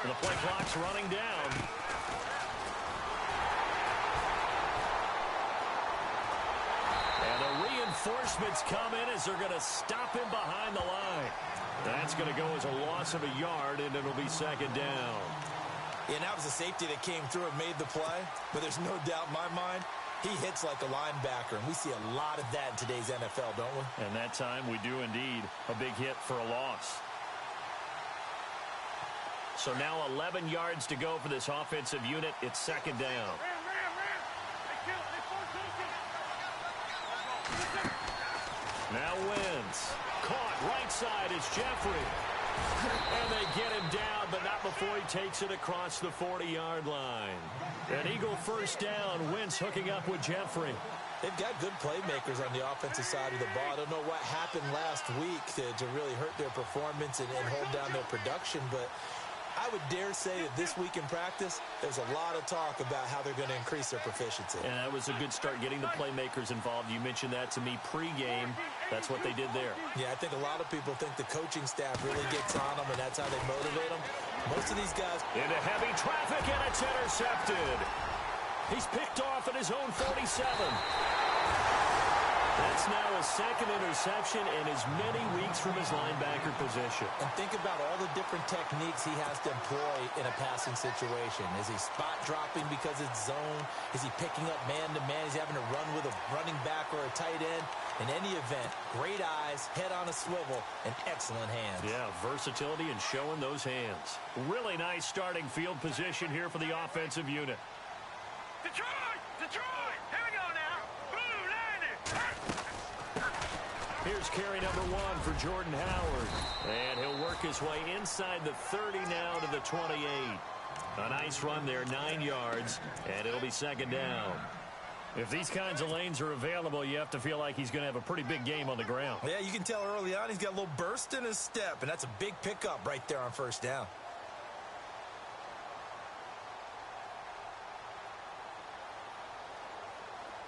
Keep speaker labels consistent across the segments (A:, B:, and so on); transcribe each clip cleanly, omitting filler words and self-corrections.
A: The play clock's running down. And the reinforcements come in as they're going to stop him behind the line. That's going to go as a loss of a yard, and it'll be second down.
B: Yeah, and that was a safety that came through and made the play. But there's no doubt in my mind, he hits like a linebacker. And we see a lot of that in today's NFL, don't we?
A: And that time we do indeed. A big hit for a loss. So now 11 yards to go for this offensive unit. It's second down. Now Wentz. Caught right side. It's Jeffrey. And they get him down, but not before he takes it across the 40-yard line. An Eagle first down. Wentz hooking up with Jeffrey.
B: They've got good playmakers on the offensive side of the ball. I don't know what happened last week to really hurt their performance and hold down their production, but I would dare say that this week in practice, there's a lot of talk about how they're going to increase their proficiency.
A: And that was a good start getting the playmakers involved. You mentioned that to me pregame. That's what they did there.
B: Yeah, I think a lot of people think the coaching staff really gets on them, and that's how they motivate them. Most of these guys...
A: Into heavy traffic, and it's intercepted. He's picked off at his own 47. That's now his second interception in as many weeks from his linebacker position.
B: And think about all the different techniques he has to employ in a passing situation. Is he spot dropping because it's zone? Is he picking up man-to-man? Is he having to run with a running back or a tight end? In any event, great eyes, head on a swivel, and excellent hands.
A: Yeah, versatility and showing those hands. Really nice starting field position here for the offensive unit.
C: Detroit! Detroit! Here we go now! Blue landing!
A: Here's carry number 1 for Jordan Howard. And he'll work his way inside the 30 now to the 28. A nice run there, 9 yards, and it'll be second down. If these kinds of lanes are available, you have to feel like he's going to have a pretty big game on the ground.
B: Yeah, you can tell early on he's got a little burst in his step, and that's a big pickup right there on first down.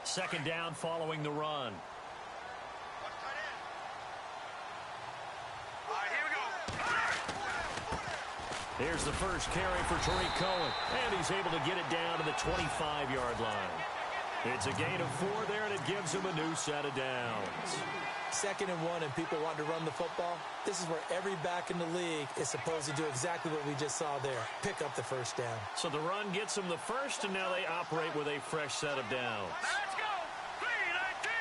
A: Second down following the run.
C: All right, here we go.
A: Here's the first carry for Tariq Cohen. And he's able to get it down to the 25-yard line. It's a gain of 4 there, and it gives him a new set of downs.
B: Second and 1, and people want to run the football. This is where every back in the league is supposed to do exactly what we just saw there. Pick up the first down.
A: So the run gets them the first, and now they operate with a fresh set of downs.
C: Let's go! 3-19!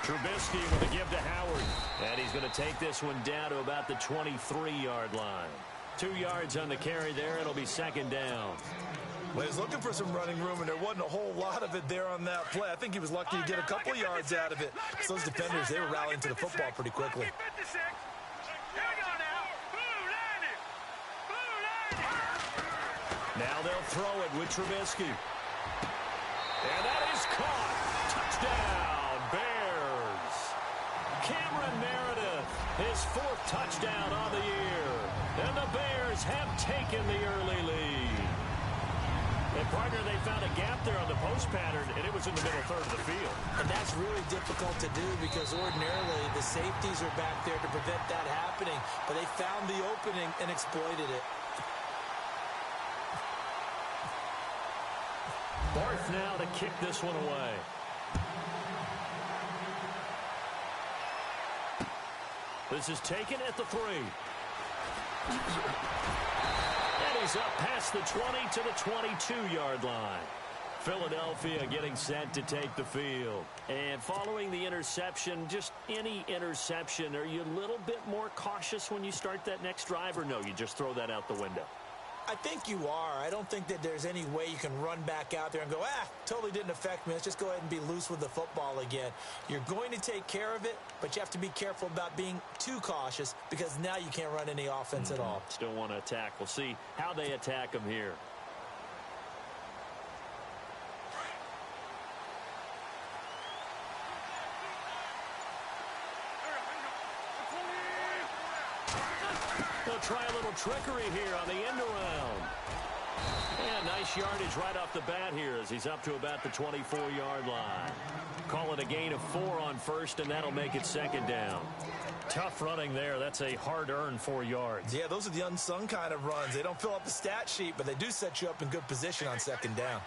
C: 3-19!
A: Trubisky with a give to Howard. And he's going to take this one down to about the 23-yard line. 2 yards on the carry there. It'll be second down.
B: Well, he was looking for some running room, and there wasn't a whole lot of it there on that play. I think he was lucky to get a couple yards out of it. So those defenders, they were rallying to the football pretty quickly.
C: Here we go now. Blue landing! Blue landing!
A: Now they'll throw it with Trubisky. And that is caught. Touchdown, Bears. Cameron Meredith, his 4th touchdown on the year. And the Bears have taken the early lead. And, partner, they found a gap there on the post pattern, and it was in the middle third of the field.
B: And that's really difficult to do because ordinarily the safeties are back there to prevent that happening. But they found the opening and exploited it.
A: Barth now to kick this one away. This is taken at the 3. And he's up past the 20 to the 22-yard line. Philadelphia getting set to take the field. And following the interception, just any interception, are you a little bit more cautious when you start that next drive, or no, you just throw that out the window?
B: I think you are. I don't think that there's any way you can run back out there and go, totally didn't affect me. Let's just go ahead and be loose with the football again. You're going to take care of it, but you have to be careful about being too cautious because now you can't run any offense at all.
A: Still want to attack. We'll see how they attack them here. They'll try a little trickery here on the end around. And nice Nice yardage right off the bat here as he's up to about the 24-yard line. Call it a gain of 4 on first, and that'll make it second down. Tough running there. That's a hard-earned 4 yards.
B: Yeah, those are the unsung kind of runs. They don't fill up the stat sheet, but they do set you up in good position on second down.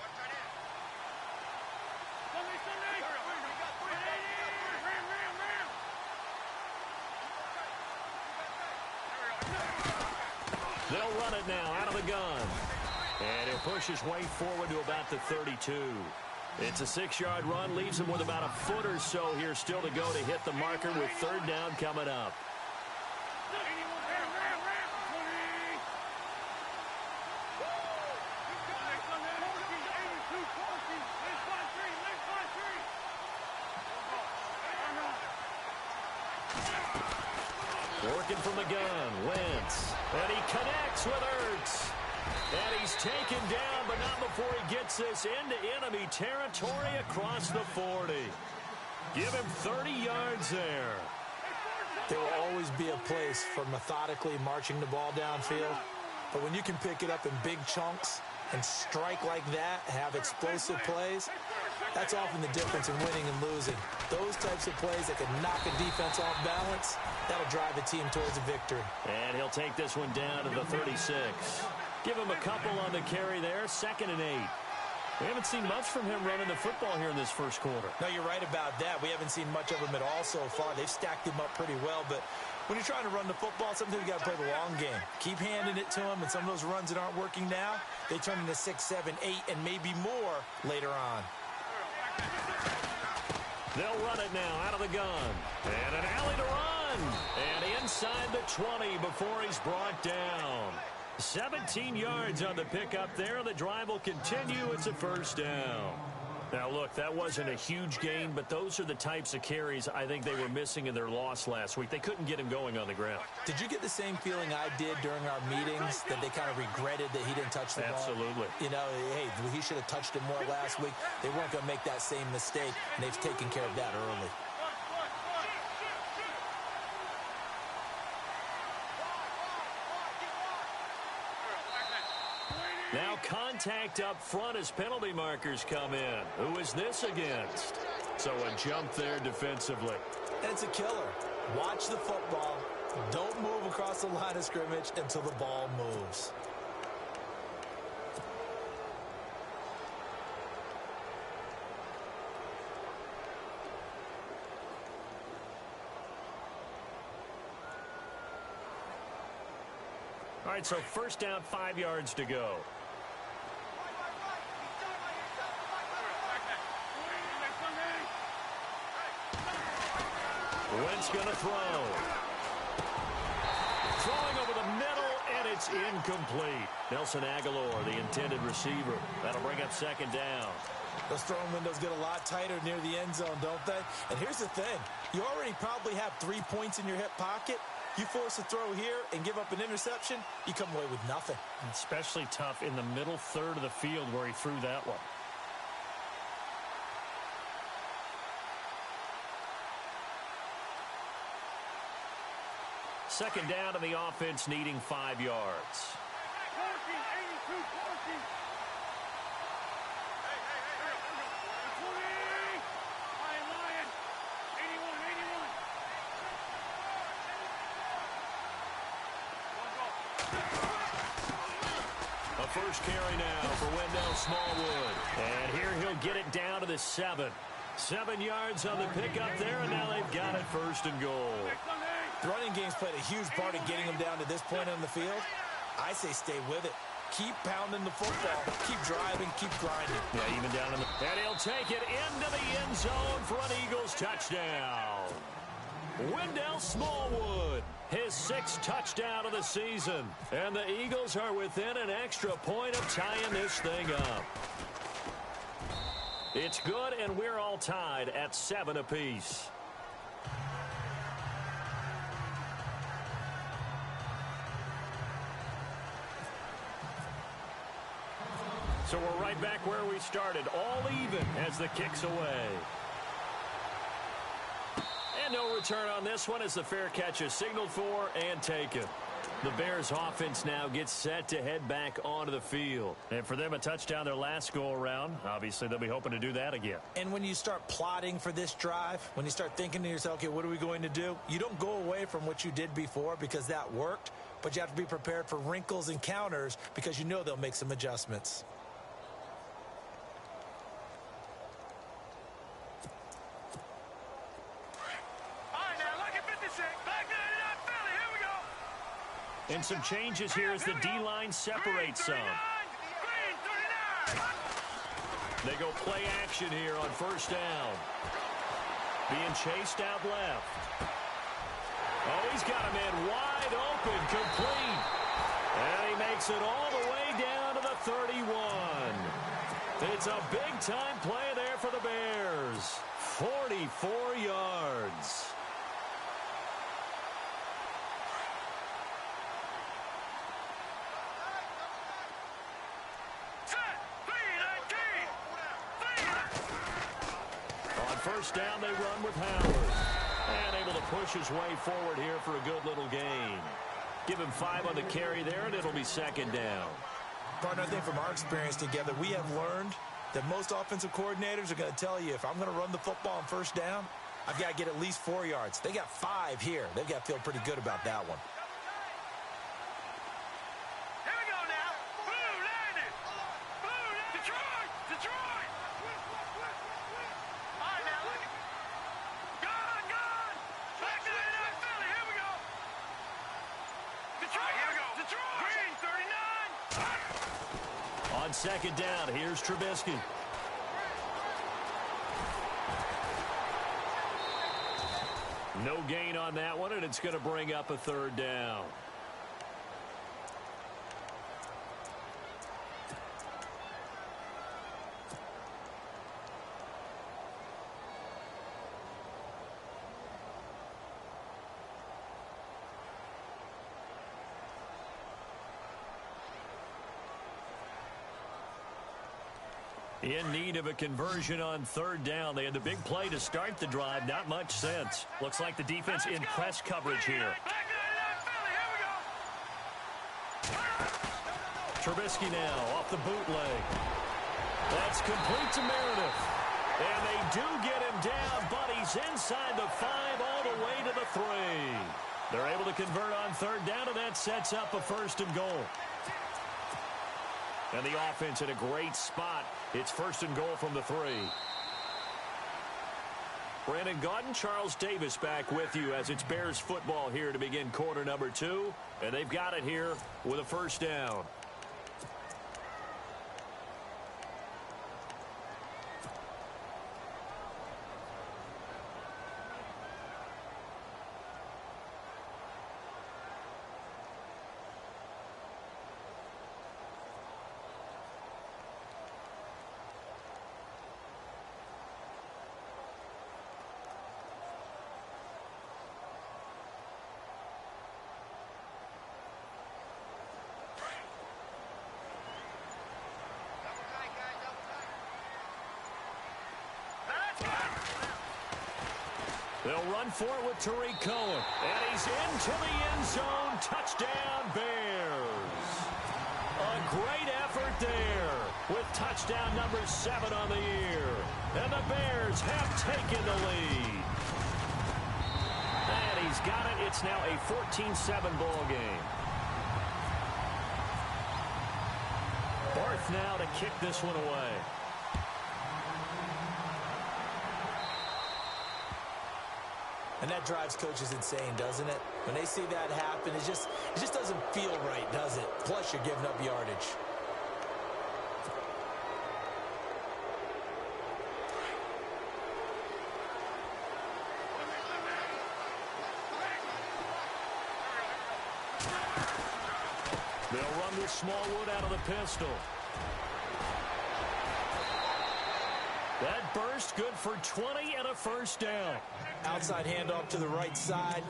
A: They'll run it now out of the gun. And he'll push his way forward to about the 32. It's a 6-yard run, leaves him with about a foot or so here still to go to hit the marker with third down coming up. Working from the gun, Wentz. And he connects with Ertz. And he's taken down, but not before he gets this into enemy territory across the 40. Give him 30 yards there.
B: There will always be a place for methodically marching the ball downfield. But when you can pick it up in big chunks and strike like that, have explosive plays, that's often the difference in winning and losing. Those types of plays that can knock a defense off balance, that'll drive a team towards a victory.
A: And he'll take this one down to the 36. Give him a couple on the carry there, 2nd and 8. We haven't seen much from him running the football here in this first quarter.
B: No, you're right about that. We haven't seen much of him at all so far. They've stacked him up pretty well, but when you're trying to run the football, sometimes you got to play the long game. Keep handing it to him, and some of those runs that aren't working now, they turn into 6, 7, 8, and maybe more later on.
A: They'll run it now out of the gun. And an alley to run. And inside the 20 before he's brought down. 17 yards on the pickup there. The drive will continue. It's a first down. Now, look, that wasn't a huge gain, but those are the types of carries I think they were missing in their loss last week. They couldn't get him going on the ground.
B: Did you get the same feeling I did during our meetings, that they kind of regretted that he didn't touch the ball?
A: Absolutely.
B: You know, hey, he should have touched it more last week. They weren't going to make that same mistake, and they've taken care of that early.
A: Now contact up front as penalty markers come in. Who is this against? So a jump there defensively.
B: It's a killer. Watch the football. Don't move across the line of scrimmage until the ball moves.
A: All right, so first down, 5 yards to go. Wentz going to throw. Throwing over the middle, and it's incomplete. Nelson Aguilar, the intended receiver. That'll bring up second down.
B: Those throwing windows get a lot tighter near the end zone, don't they? And here's the thing. You already probably have 3 points in your hip pocket. You force a throw here and give up an interception, you come away with nothing.
A: Especially tough in the middle third of the field where he threw that one. Second down, and the offense needing 5 yards. A first carry now for Wendell Smallwood. And here he'll get it down to the 7. 7 yards on the pickup there, and now they've got it first and goal.
B: The running game's played a huge part in getting them down to this point on the field. I say stay with it. Keep pounding the football. Keep driving. Keep grinding.
A: Yeah, even down in the... And he'll take it into the end zone for an Eagles touchdown. Wendell Smallwood, his 6th touchdown of the season. And the Eagles are within an extra point of tying this thing up. It's good, and we're all tied at 7 apiece. So we're right back where we started, all even as the kick's away. And no return on this one as the fair catch is signaled for and taken. The Bears offense now gets set to head back onto the field. And for them, a touchdown their last go-around. Obviously, they'll be hoping to do that again.
B: And when you start plotting for this drive, when you start thinking to yourself, okay, what are we going to do? You don't go away from what you did before because that worked, but you have to be prepared for wrinkles and counters because you know they'll make some adjustments.
A: And some changes here as the D-line separates some. They go play action here on first down. Being chased out left. Oh, he's got a man wide open, complete. And he makes it all the way down to the 31. It's a big-time play there for the Bears. 44 yards. First down, they run with Howard. And able to push his way forward here for a good little gain. Give him 5 on the carry there, and it'll be second down.
B: Partner, I think from our experience together, we have learned that most offensive coordinators are going to tell you, if I'm going to run the football on first down, I've got to get at least 4 yards. They got 5 here. They've got to feel pretty good about that one.
A: On second down, here's Trubisky. No gain on that one, and it's going to bring up a third down. In need of a conversion on third down. They had the big play to start the drive. Not much sense. Looks like the defense in press coverage here. Trubisky now off the bootleg. That's complete to Meredith. And they do get him down, but he's inside the 5 all the way to the 3. They're able to convert on third down, and that sets up a first and goal. And the offense in a great spot. It's first and goal from the 3. Brandon Gaudin, Charles Davis back with you as it's Bears football here to begin quarter number 2. And they've got it here with a first down. They'll run for it with Tariq Cohen. And he's into the end zone. Touchdown, Bears. A great effort there with touchdown number 7 on the year. And the Bears have taken the lead. And he's got it. It's now a 14-7 ball game. Barth now to kick this one away.
B: And that drives coaches insane, doesn't it? When they see that happen, it just doesn't feel right, does it? Plus, you're giving up yardage.
A: They'll run with Smallwood out of the pistol. That burst good for 20 and a first down.
B: Outside handoff to the right side.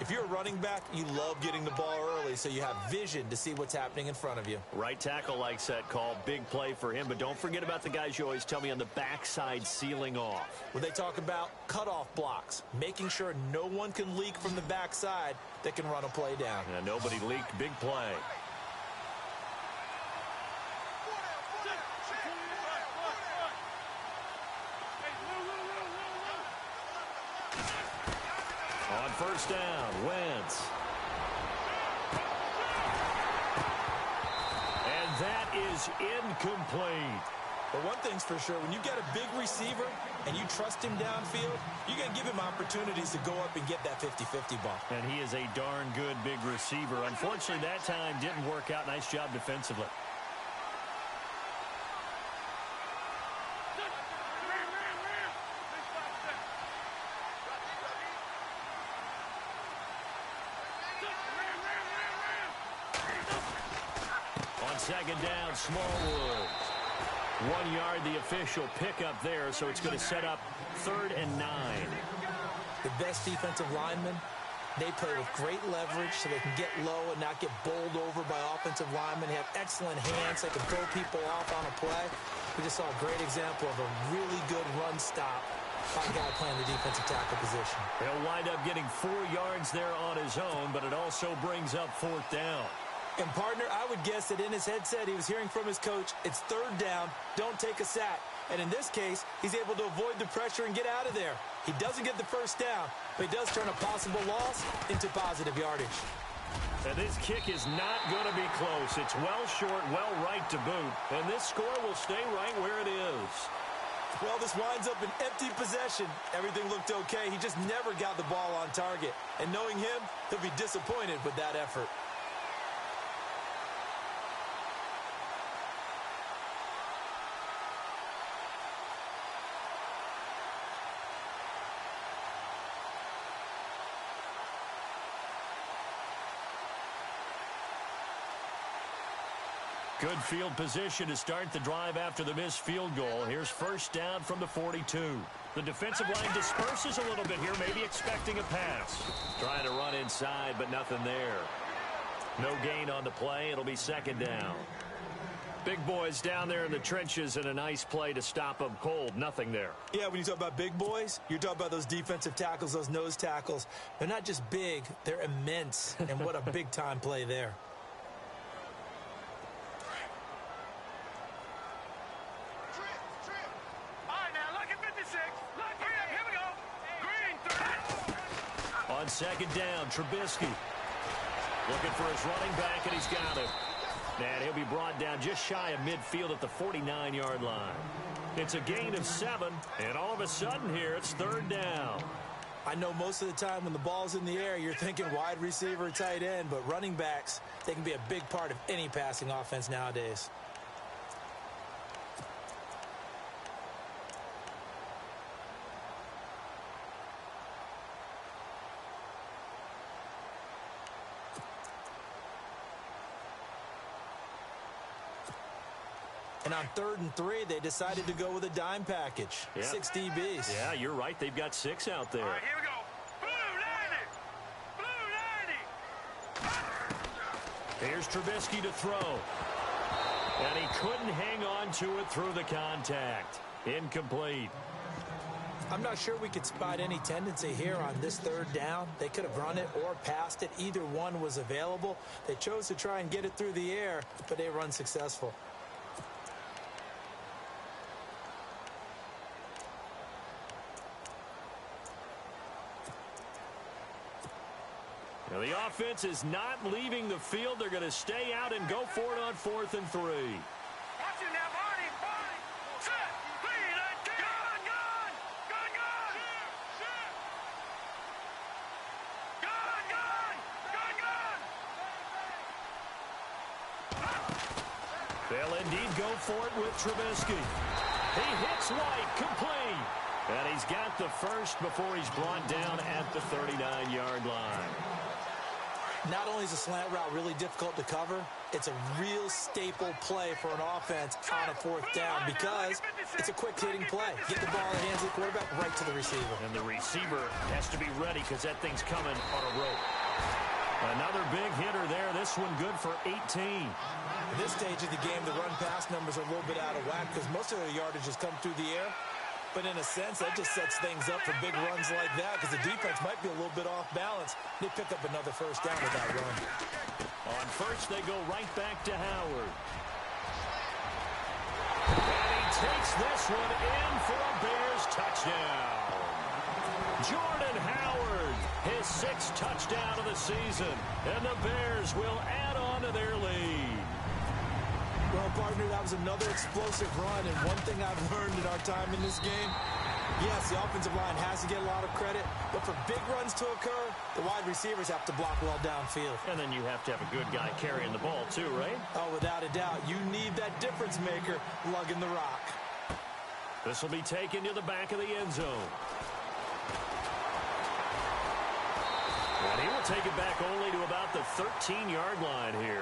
B: If you're a running back, you love getting the ball early so you have vision to see what's happening in front of you.
A: Right tackle likes that call. Big play for him. But don't forget about the guys you always tell me on the backside sealing off.
B: When they talk about cutoff blocks, making sure no one can leak from the backside that can run a play down.
A: And nobody leaked. Big play. On first down, Wentz. And that is incomplete.
B: But one thing's for sure, when you get a big receiver and you trust him downfield, you're going to give him opportunities to go up and get that 50-50 ball.
A: And he is a darn good big receiver. Unfortunately, that time didn't work out. Nice job defensively. On second down, Smallwood. 1 yard, the official pickup there, so it's going to set up 3rd and 9.
B: The best defensive linemen, they play with great leverage so they can get low and not get bowled over by offensive linemen. They have excellent hands. They can throw people off on a play. We just saw a great example of a really good run stop by a guy playing the defensive tackle position.
A: He'll wind up getting 4 yards there on his own, but it also brings up 4th down.
B: And, partner, I would guess that in his headset he was hearing from his coach, it's 3rd down, don't take a sack. And in this case, he's able to avoid the pressure and get out of there. He doesn't get the first down, but he does turn a possible loss into positive yardage.
A: And this kick is not going to be close. It's well short, well right to boot. And this score will stay right where it is.
B: Well, this winds up an empty possession. Everything looked okay. He just never got the ball on target. And knowing him, he'll be disappointed with that effort.
A: Good field position to start the drive after the missed field goal. Here's first down from the 42. The defensive line disperses a little bit here, maybe expecting a pass. Trying to run inside, but nothing there. No gain on the play. It'll be second down. Big boys down there in the trenches and a nice play to stop them cold. Nothing there.
B: Yeah, when you talk about big boys, you're talking about those defensive tackles, those nose tackles. They're not just big, they're immense. And what a big-time play there.
A: On second down, Trubisky looking for his running back, and he's got him. And he'll be brought down just shy of midfield at the 49-yard line. It's a gain of 7, and all of a sudden here, it's 3rd down.
B: I know most of the time when the ball's in the air, you're thinking wide receiver, tight end, but running backs, they can be a big part of any passing offense nowadays. And on 3rd and 3, they decided to go with a dime package.
A: Yeah.
B: 6 DBs.
A: Yeah, you're right. They've got 6 out there.
C: All right, here we go. Blue 90. Blue 90.
A: Here's Trubisky to throw. And he couldn't hang on to it through the contact. Incomplete.
B: I'm not sure we could spot any tendency here on this 3rd down. They could have run it or passed it. Either one was available. They chose to try and get it through the air, but they were unsuccessful.
A: Now the offense is not leaving the field. They're going to stay out and go for it on 4th and 3.
C: Watch it now, Barney. Set. Lead. Gun.
A: They'll indeed go for it with Trubisky. He hits White, complete. And he's got the first before he's brought down at the 39-yard line.
B: Not only is a slant route really difficult to cover, it's a real staple play for an offense on a fourth down because it's a quick-hitting play. Get the ball in the hands of the quarterback right to the receiver.
A: And the receiver has to be ready because that thing's coming on a rope. Another big hitter there. This one good for 18.
B: At this stage of the game, the run-pass numbers are a little bit out of whack because most of their yardage has come through the air. But in a sense, that just sets things up for big runs like that because the defense might be a little bit off balance. They pick up another first down with that run.
A: On first, they go right back to Howard. And he takes this one in for a Bears touchdown. Jordan Howard, his 6th touchdown of the season. And the Bears will add on to their lead.
B: Well, partner, that was another explosive run, and one thing I've learned in our time in this game, yes, the offensive line has to get a lot of credit, but for big runs to occur, the wide receivers have to block well downfield.
A: And then you have to have a good guy carrying the ball too, right?
B: Oh, without a doubt. You need that difference maker lugging the rock.
A: This will be taken to the back of the end zone. And he will take it back only to about the 13-yard line here.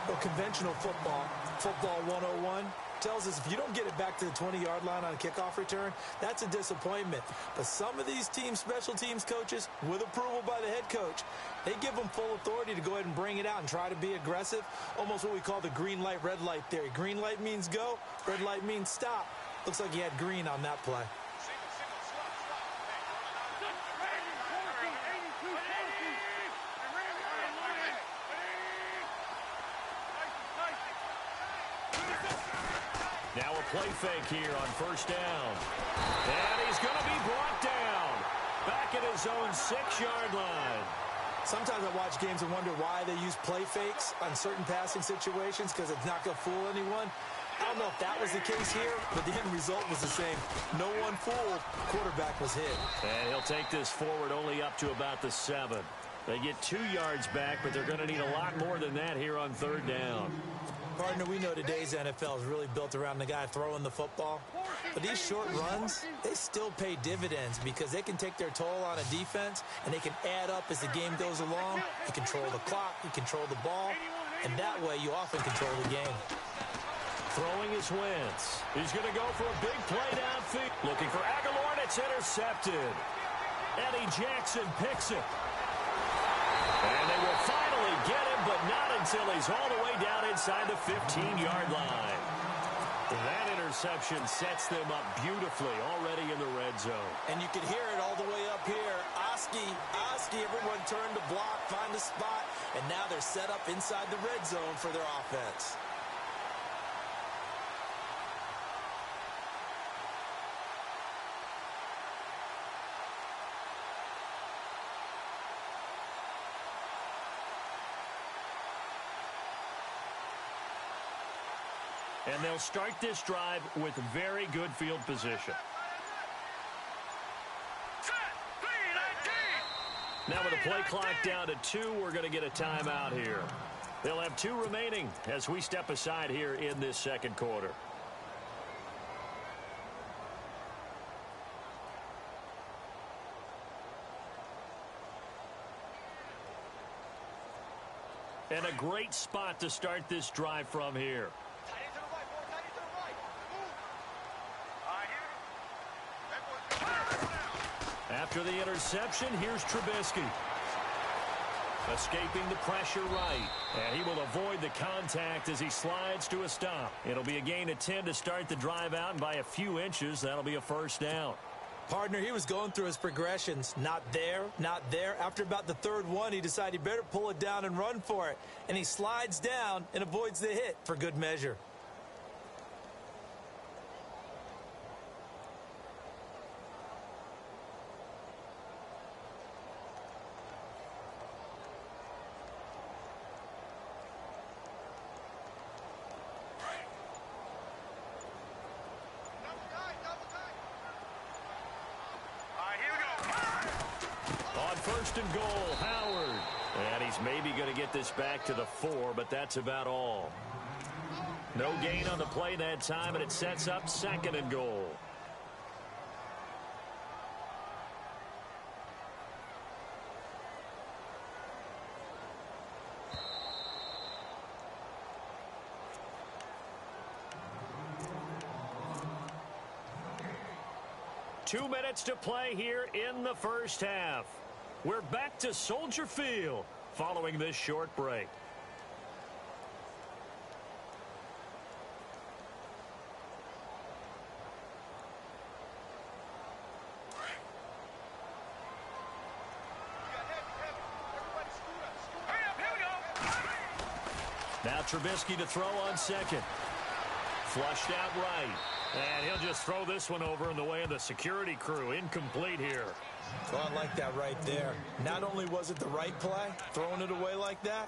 B: Well, conventional football 101, tells us if you don't get it back to the 20-yard line on a kickoff return, that's a disappointment. But some of these teams, special teams coaches, with approval by the head coach, they give them full authority to go ahead and bring it out and try to be aggressive, almost what we call the green light, red light theory. Green light means go, red light means stop. Looks like he had green on that play.
A: Now a play fake here on first down. And he's going to be brought down. Back at his own 6-yard line.
B: Sometimes I watch games and wonder why they use play fakes on certain passing situations because it's not going to fool anyone. I don't know if that was the case here, but the end result was the same. No one fooled. Quarterback was hit.
A: And he'll take this forward only up to about the 7. They get 2 yards back, but they're going to need a lot more than that here on third down.
B: Partner, we know today's NFL is really built around the guy throwing the football. But these short runs, they still pay dividends because they can take their toll on a defense and they can add up as the game goes along. You control the clock, you control the ball, and that way you often control the game.
A: Throwing is Wentz. He's going to go for a big play downfield. Looking for Aguilar, and it's intercepted. Eddie Jackson picks it. And they will finally get him, but not until he's all the way down inside the 15-yard line. That interception sets them up beautifully already in the red zone.
B: And you can hear it all the way up here. Oski, everyone turned to block, find a spot, and now they're set up inside the red zone for their offense.
A: And they'll start this drive with very good field position. Now with the play clock down to 2, we're going to get a timeout here. They'll have 2 remaining as we step aside here in this second quarter. And a great spot to start this drive from here. After the interception, here's Trubisky. Escaping the pressure right. And he will avoid the contact as he slides to a stop. It'll be a gain of 10 to start the drive out, and by a few inches, that'll be a first down.
B: Partner, he was going through his progressions. Not there, not there. After about the third one, he decided he better pull it down and run for it. And he slides down and avoids the hit for good measure.
A: First and goal, Howard. And he's maybe going to get this back to the 4, but that's about all. No gain on the play that time, and it sets up second and goal. 2 minutes to play here in the first half. We're back to Soldier Field following this short break. Now Trubisky to throw on second. Flushed out right. And he'll just throw this one over in the way of the security crew. Incomplete here.
B: Well, I like that right there. Not only was it the right play, throwing it away like that,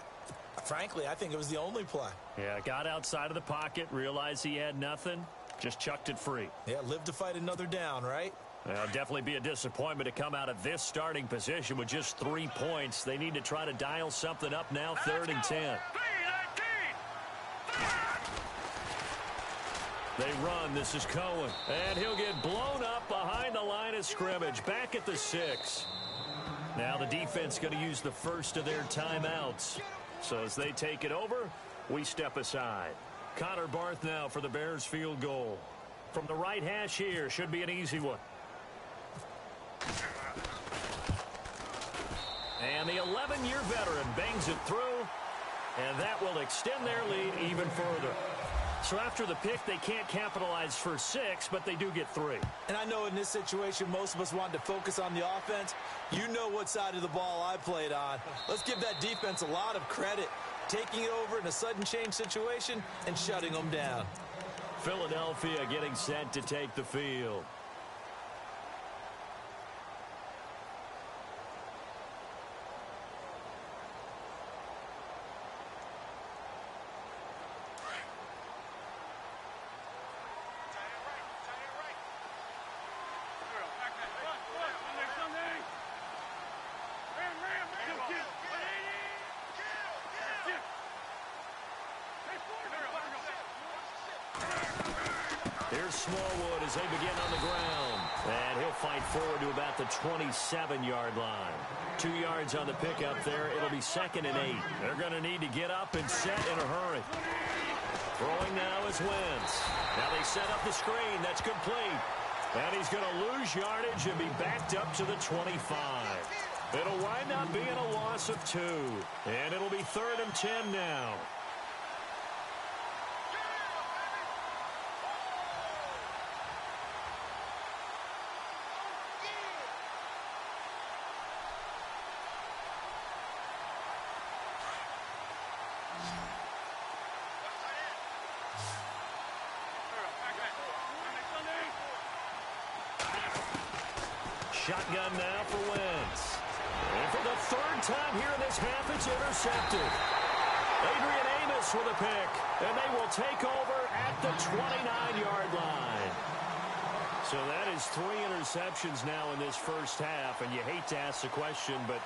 B: frankly, I think it was the only play.
A: Yeah, got outside of the pocket, realized he had nothing, just chucked it free.
B: Yeah, live to fight another down, right?
A: Well, definitely be a disappointment to come out of this starting position with just 3 points. They need to try to dial something up now, 3rd and 10. They run. This is Cohen. And he'll get blown up behind the line of scrimmage. Back at the 6. Now the defense going to use the first of their timeouts. So as they take it over, we step aside. Connor Barth now for the Bears field goal. From the right hash here, should be an easy one. And the 11-year veteran bangs it through. And that will extend their lead even further. So after the pick, they can't capitalize for 6, but they do get 3.
B: And I know in this situation, most of us wanted to focus on the offense. You know what side of the ball I played on. Let's give that defense a lot of credit. Taking it over in a sudden change situation and shutting them down.
A: Philadelphia getting set to take the field. Here's Smallwood as they begin on the ground. And he'll fight forward to about the 27-yard line. 2 yards on the pickup there. It'll be 2nd and 8. They're going to need to get up and set in a hurry. Throwing now is Wentz. Now they set up the screen. That's complete. And he's going to lose yardage and be backed up to the 25. It'll wind up being a loss of 2. And it'll be 3rd and 10 now. Shotgun now for Wentz. And for the 3rd time here in this half, it's intercepted. Adrian Amos with a pick. And they will take over at the 29-yard line. So that is 3 interceptions now in this first half. And you hate to ask the question, but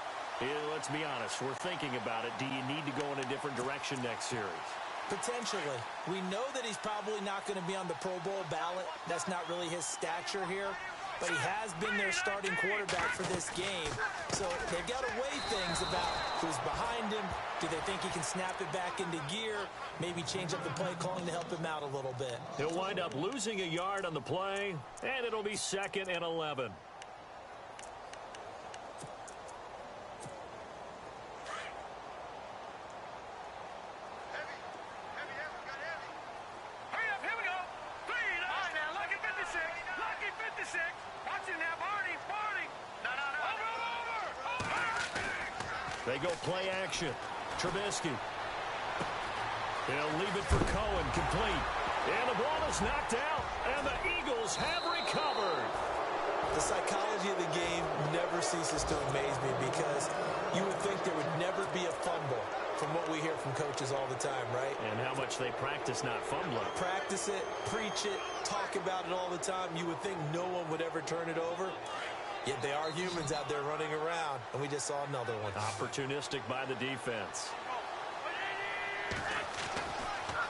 A: let's be honest. We're thinking about it. Do you need to go in a different direction next series?
B: Potentially. We know that he's probably not going to be on the Pro Bowl ballot. That's not really his stature here. But he has been their starting quarterback for this game. So they've got to weigh things about who's behind him. Do they think he can snap it back into gear? Maybe change up the play calling to help him out a little bit.
A: He'll wind up losing a yard on the play, and it'll be 2nd and 11. They go play action. Trubisky. He'll leave it for Cohen, complete. And the ball is knocked out, and the Eagles have recovered.
B: The psychology of the game never ceases to amaze me because you would think there would never be a fumble from what we hear from coaches all the time, right?
A: And how much they practice not fumbling.
B: Practice it, preach it, talk about it all the time. You would think no one would ever turn it over. Yet they are humans out there running around, and we just saw another one.
A: Opportunistic by the defense.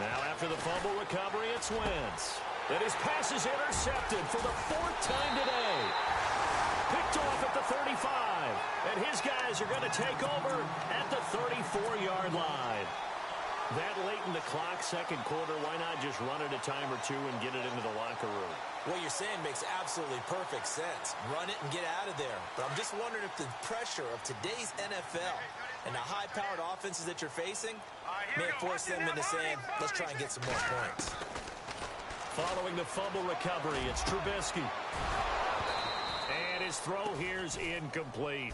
A: Now after the fumble recovery, it's Wentz. And his pass is intercepted for the 4th time today. Picked off at the 35. And his guys are going to take over at the 34-yard line. That late in the clock, second quarter, why not just run it a time or two and get it into the locker room?
B: What you're saying makes absolutely perfect sense. Run it and get out of there. But I'm just wondering if the pressure of today's NFL and the high-powered offenses that you're facing may force them into saying, let's try and get some more points.
A: Following the fumble recovery, it's Trubisky. And his throw here's incomplete.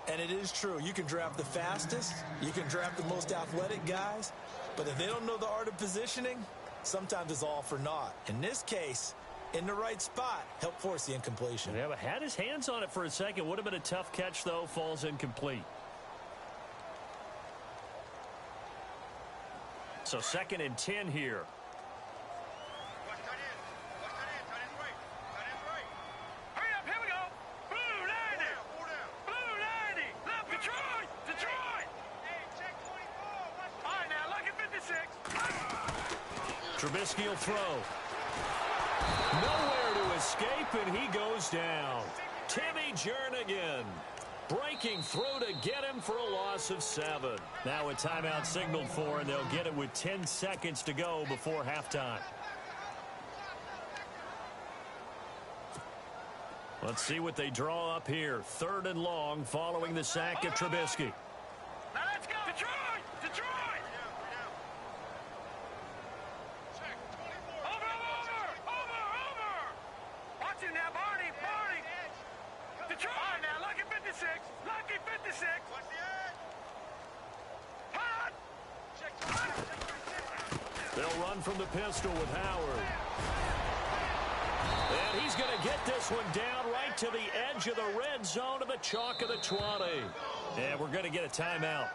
B: And it is true. You can draft the fastest. You can draft the most athletic guys. But if they don't know the art of positioning, sometimes it's all for naught. In this case, in the right spot, help force the incompletion.
A: Yeah, but had his hands on it for a second. Would have been a tough catch, though. Falls incomplete. So 2nd and 10 here.
C: Hurry up, here we go. Blue 90. Blue 90. Left, Detroit. Detroit. Hey, check 24. All right, now, look at 56.
A: Trubisky will throw. Nowhere to escape, and he goes down. Timmy Jernigan breaking through to get him for a loss of 7. Now a timeout signaled for, and they'll get it with 10 seconds to go before halftime. Let's see what they draw up here. 3rd and long following the sack of Trubisky.
C: Now let's go. Detroit. Detroit. Over. Watch it now, Barney. Detroit. All right, now, lucky 56. Lucky 56. Watch the edge.
A: They'll run from the pistol with Howard. And he's going to get this one down right to the edge of the red zone of the chalk of the 20. And we're going to get a timeout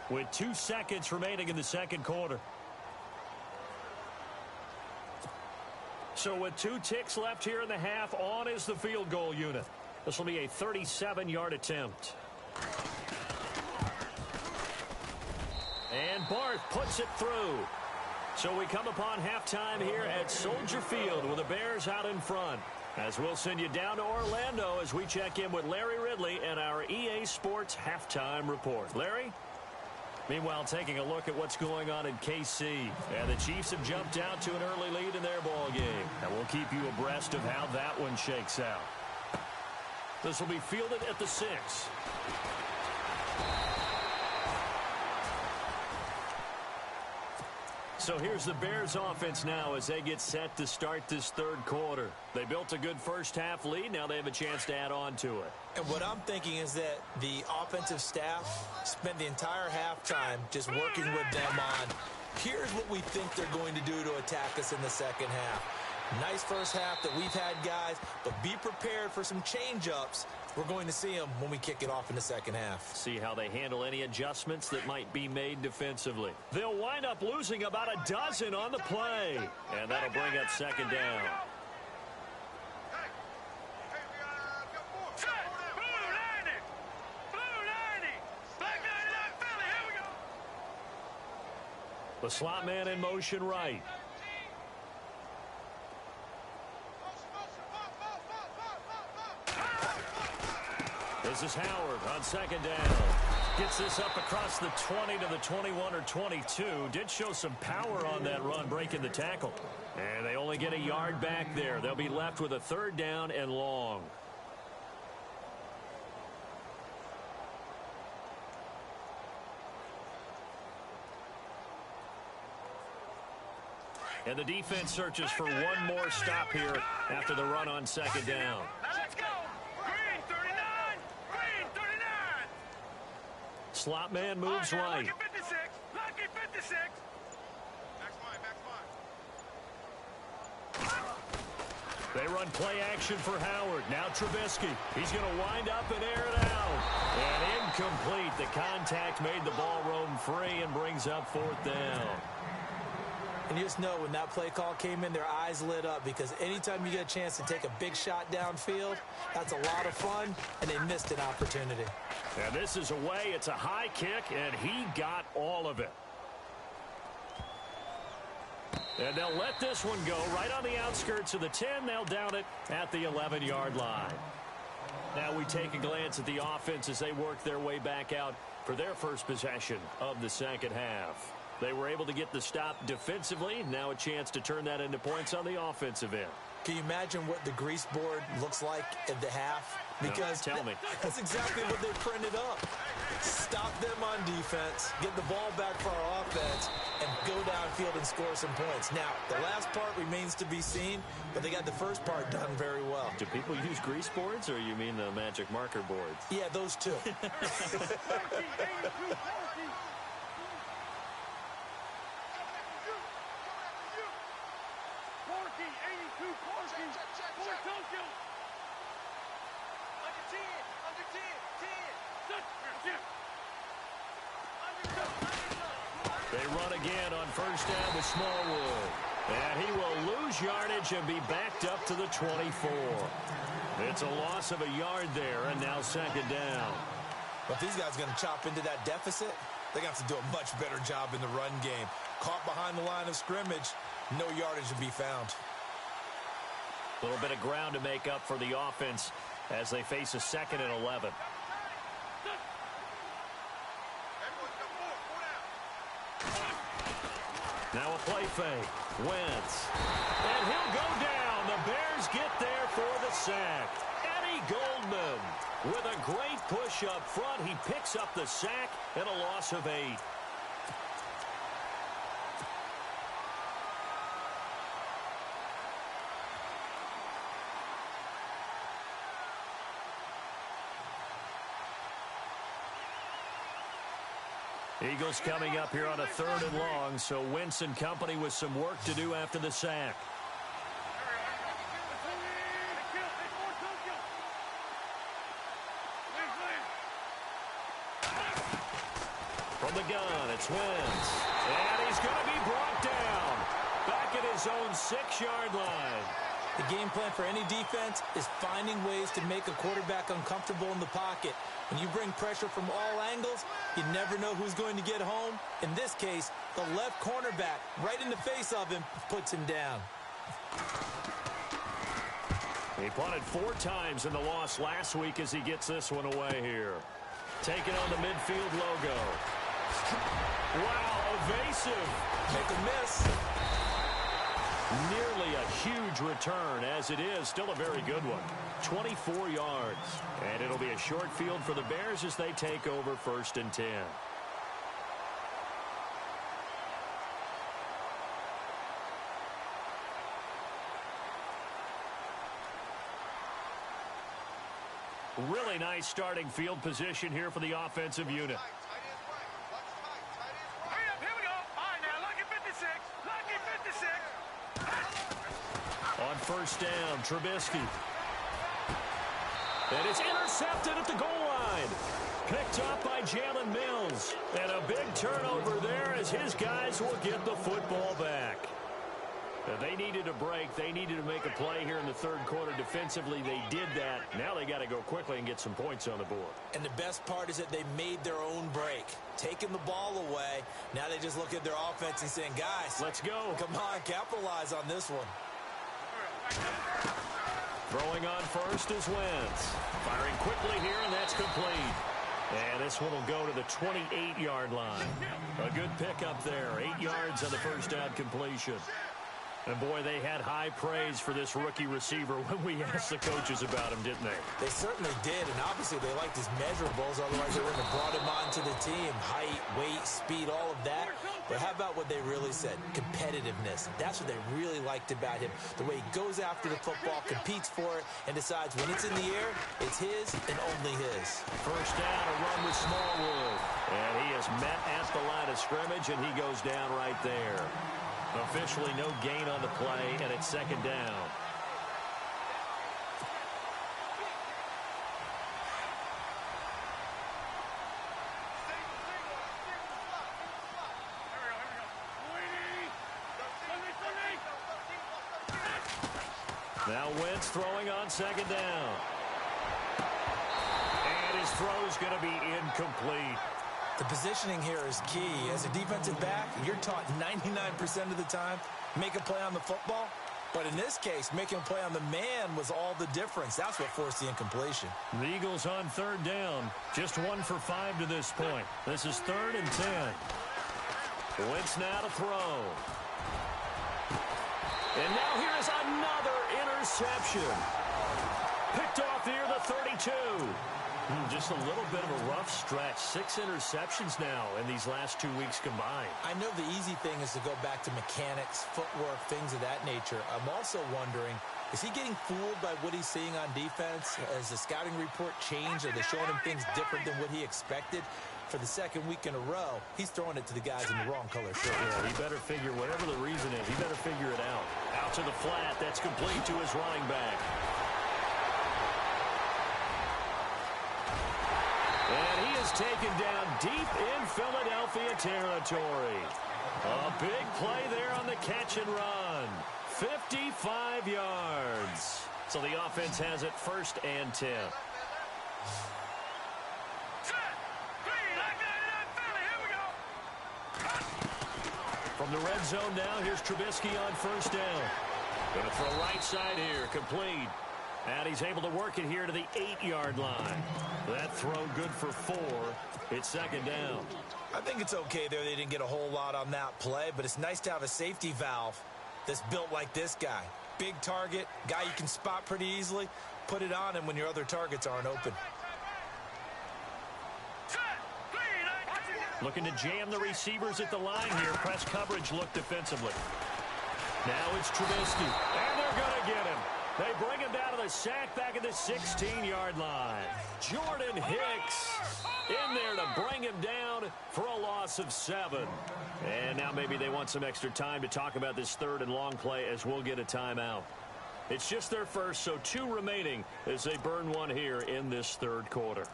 A: with 2 seconds remaining in the second quarter. So with 2 ticks left here in the half, on is the field goal unit. This will be a 37-yard attempt. And Barth puts it through. So we come upon halftime here at Soldier Field with the Bears out in front. As we'll send you down to Orlando as we check in with Larry Ridley and our EA Sports Halftime Report. Larry? Meanwhile, taking a look at what's going on in KC. And the Chiefs have jumped out to an early lead in their ball game. And we'll keep you abreast of how that one shakes out. This will be fielded at the 6. So here's the Bears offense now as they get set to start this third quarter. They built a good first half lead. Now they have a chance to add on to it.
B: And what I'm thinking is that the offensive staff spent the entire halftime just working with them on, here's what we think they're going to do to attack us in the second half. Nice first half that we've had, guys, but be prepared for some change-ups. We're going to see them when we kick it off in the second half.
A: See how they handle any adjustments that might be made defensively. They'll wind up losing about a dozen on the play, and that'll bring up second down. The slot man in motion right. This is Howard on second down. Gets this up across the 20 to the 21 or 22. Did show some power on that run, breaking the tackle. And they only get a yard back there. They'll be left with a third down and long. And the defense searches for one more stop here after the run on second down.
C: Let's go. Green 39. Green 39.
A: Slot man moves right.
C: Lucky 56. Lucky 56.
A: They run play action for Howard. Now Trubisky. He's going to wind up and air it out. And incomplete. The contact made the ball roam free and brings up fourth down.
B: And you just know when that play call came in, their eyes lit up, because anytime you get a chance to take a big shot downfield, that's a lot of fun, and they missed an opportunity.
A: And this is away. It's a high kick, and he got all of it. And they'll let this one go right on the outskirts of the 10. They'll down it at the 11-yard line. Now we take a glance at the offense as they work their way back out for their first possession of the second half. They were able to get the stop defensively. Now a chance to turn that into points on the offensive end.
B: Can you imagine what the grease board looks like at the half? Because
A: no, tell me.
B: That's exactly what they printed up. Stop them on defense, get the ball back for our offense, and go downfield and score some points. Now, the last part remains to be seen, but they got the first part done very well.
A: Do people use grease boards, or you mean the magic marker boards?
B: Yeah, those two.
A: They run again on first down with Smallwood. And he will lose yardage and be backed up to the 24. It's a loss of a yard there, and now second down.
B: But if these guys are going to chop into that deficit, they're going to have to do a much better job in the run game. Caught behind the line of scrimmage, no yardage to be found.
A: A little bit of ground to make up for the offense as they face a 2nd and 11. Now a play fake. Wentz. And he'll go down. The Bears get there for the sack. Eddie Goldman with a great push up front. He picks up the sack and a loss of 8. Eagles coming up here on a 3rd and long, so Wentz and company with some work to do after the sack. From the gun, it's Wentz. And he's going to be brought down. Back at his own 6-yard line.
B: The game plan for any defense is finding ways to make a quarterback uncomfortable in the pocket. When you bring pressure from all angles, you never know who's going to get home. In this case, the left cornerback, right in the face of him, puts him down.
A: He punted 4 times in the loss last week as he gets this one away here. Taking on the midfield logo. Wow, evasive.
B: Make a miss.
A: Nearly a huge return, as it is still a very good one. 24 yards. And it'll be a short field for the Bears as they take over 1st and 10. Really nice starting field position here for the offensive unit.
C: Hurry up, here we go. All right, now, lucky 56. Lucky 56.
A: On first down, Trubisky. And it's intercepted at the goal line. Picked up by Jalen Mills. And a big turnover there as his guys will get the football back. They needed a break. They needed to make a play here in the 3rd quarter. Defensively, they did that. Now they got to go quickly and get some points on the board.
B: And the best part is that they made their own break. Taking the ball away. Now they just look at their offense and saying, guys,
A: let's go.
B: Come on, capitalize on this one.
A: Throwing on first is Wentz. Firing quickly here, and that's complete. And this one will go to the 28-yard line. A good pickup there. 8 yards on the first down completion. And, boy, they had high praise for this rookie receiver when we asked the coaches about him, didn't they?
B: They certainly did, and obviously they liked his measurables. Otherwise, they wouldn't have brought him onto the team. Height, weight, speed, all of that. But how about what they really said? Competitiveness. That's what they really liked about him. The way he goes after the football, competes for it, and decides when it's in the air, it's his and only his.
A: First down, a run with Smallwood. And he is met at the line of scrimmage, and he goes down right there. Officially no gain on the play, and it's 2nd down. Now Wentz throwing on 2nd down. And his throw is going to be incomplete.
B: The positioning here is key. As a defensive back, you're taught 99% of the time, make a play on the football. But in this case, making a play on the man was all the difference. That's what forced the incompletion.
A: The Eagles on 3rd down. Just 1 for 5 to this point. This is 3rd and 10. Wentz now to throw. And now here is another interception. Picked off near the 32. Just a little bit of a rough stretch. 6 interceptions now in these last 2 weeks combined.
B: I know the easy thing is to go back to mechanics, footwork, things of that nature. I'm also wondering, is he getting fooled by what he's seeing on defense? Has the scouting report changed? Are they showing him things different than what he expected? For the second week in a row, he's throwing it to the guys in the wrong color shirt.
A: Yeah, he better figure, whatever the reason is, he better figure it out. Out to the flat. That's complete to his running back. And he is taken down deep in Philadelphia territory. A big play there on the catch and run. 55 yards. So the offense has it 1st and 10. From the red zone now, here's Trubisky on 1st down. Going to throw right side here, complete. And he's able to work it here to the 8-yard line. That throw good for 4. It's 2nd down.
B: I think it's okay there. They didn't get a whole lot on that play, but it's nice to have a safety valve that's built like this guy. Big target, guy you can spot pretty easily. Put it on him when your other targets aren't open.
A: Looking to jam the receivers at the line here. Press coverage look defensively. Now it's Trubisky. And they're going to get him. They bring him down to the sack back at the 16-yard line. Jordan Hicks in there to bring him down for a loss of 7. And now maybe they want some extra time to talk about this 3rd and long play as we'll get a timeout. It's just their first, so 2 remaining as they burn one here in this 3rd quarter.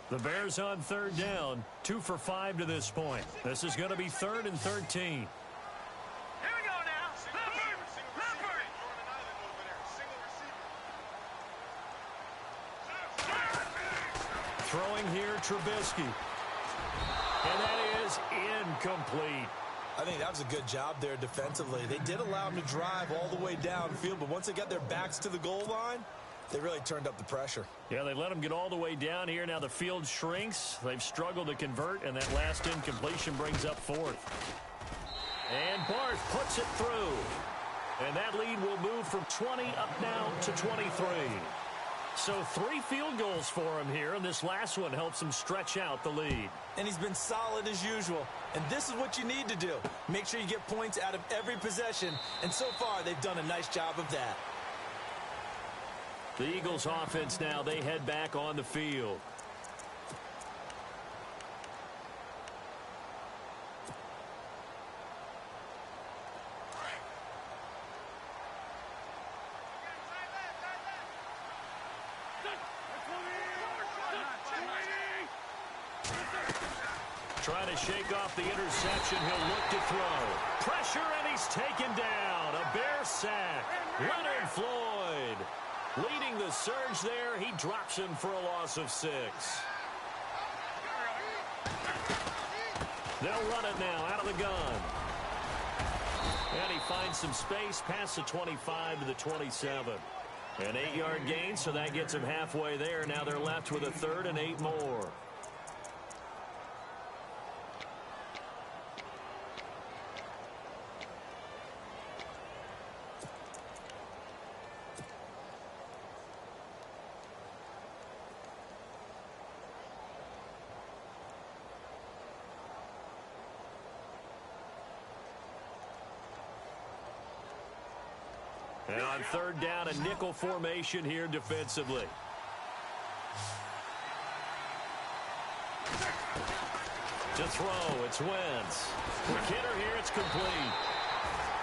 A: The Bears on 3rd down, 2 for 5 to this point. This is going to be 3rd and 13.
C: Here we go now.
A: Throwing here, Trubisky. And that is incomplete.
B: I think that was a good job there defensively. They did allow him to drive all the way downfield, but once they got their backs to the goal line, they really turned up the pressure.
A: Yeah, they let him get all the way down here. Now the field shrinks. They've struggled to convert, and that last incompletion brings up 4th. And Barth puts it through. And that lead will move from 20 up now to 23. So 3 field goals for him here, and this last one helps him stretch out the lead.
B: And he's been solid as usual. And this is what you need to do. Make sure you get points out of every possession. And so far, they've done a nice job of that.
A: The Eagles offense now, they head back on the field. Trying to shake off the interception. He'll look to throw. Pressure, and he's taken down. A Bear sack. Leonard Floyd leading the surge there. He drops him for a loss of 6. They'll run it now out of the gun. And he finds some space past the 25 to the 27. An 8-yard gain, so that gets him halfway there. Now they're left with a 3rd and 8 more. And on 3rd down, a nickel formation here defensively. To throw, it's Wentz. For Kidder here, it's complete.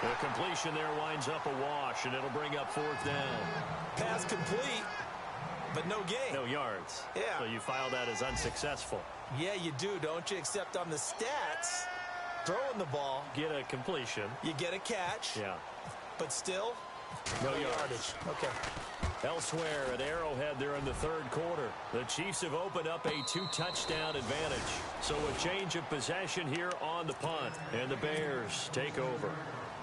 A: The completion there winds up a wash, and it'll bring up 4th down.
B: Pass complete, but no gain.
A: No yards.
B: Yeah.
A: So you file that as unsuccessful.
B: Yeah, you do, don't you? Except on the stats, throwing the ball,
A: Get a completion.
B: you get a catch.
A: Yeah.
B: But still,
A: No yardage.
B: Okay.
A: Elsewhere at Arrowhead there in the third quarter, the Chiefs have opened up a 2-touchdown advantage. So a change of possession here on the punt, and the Bears take over.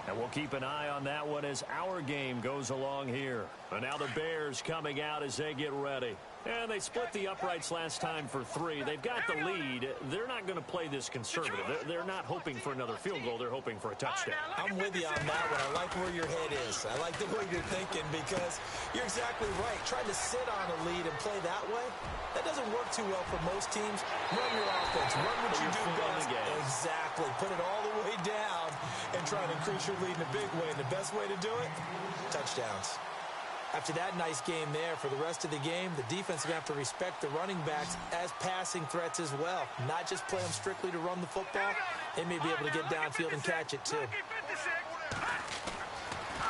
A: And we'll keep an eye on that one as our game goes along here. And now the Bears coming out as they get ready. And they split the uprights last time for 3. They've got the lead. They're not going to play this conservative. They're not hoping for another field goal. They're hoping for a touchdown.
B: I'm with you on that one. I like where your head is. I like the way you're thinking because you're exactly right. Trying to sit on a lead and play that way, that doesn't work too well for most teams. Run your offense. Run what you do best. Exactly. Put it all the way down and try to increase your lead in a big way. And the best way to do it, touchdowns. After that nice game there, for the rest of the game, the defense is going to have to respect the running backs as passing threats as well. Not just play them strictly to run the football. They may be able to get downfield and catch it too.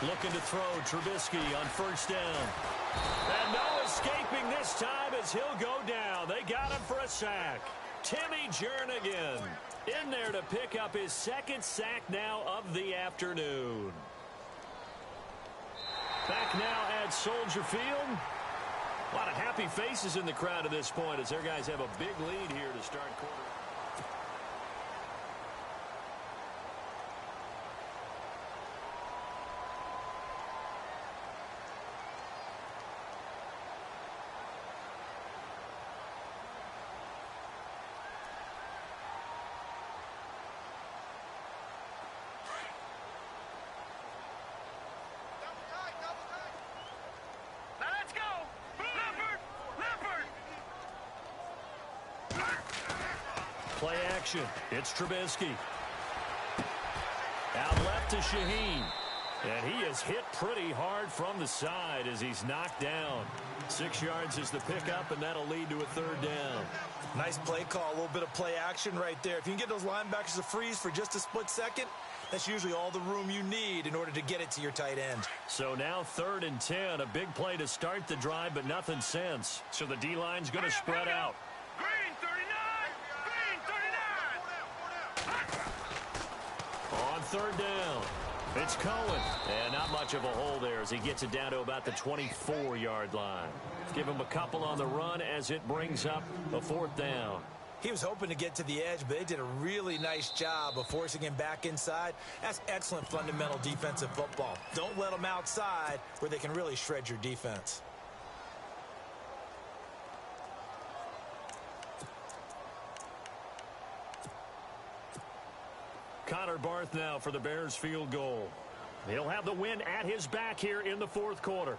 A: Looking to throw Trubisky on first down. And no escaping this time as he'll go down. They got him for a sack. Timmy Jernigan in there to pick up his second sack now of the afternoon. Back now at Soldier Field. A lot of happy faces in the crowd at this point as their guys have a big lead here to start quarter. Play action. It's Trubisky. Out left to Shaheen. And he is hit pretty hard from the side as he's knocked down. 6 yards is the pickup, and that'll lead to a third down.
B: Nice play call. A little bit of play action right there. If you can get those linebackers to freeze for just a split second, that's usually all the room you need in order to get it to your tight end.
A: So now 3rd and 10. A big play to start the drive, but nothing since. So the D-line's going to spread out.
C: Green 39!
A: On 3rd down, it's Cohen. And not much of a hole there as he gets it down to about the 24-yard line. Give him a couple on the run as it brings up a 4th down.
B: He was hoping to get to the edge, but they did a really nice job of forcing him back inside. That's excellent fundamental defensive football. Don't let them outside where they can really shred your defense.
A: Connor Barth now for the Bears field goal. He'll have the win at his back here in the 4th quarter.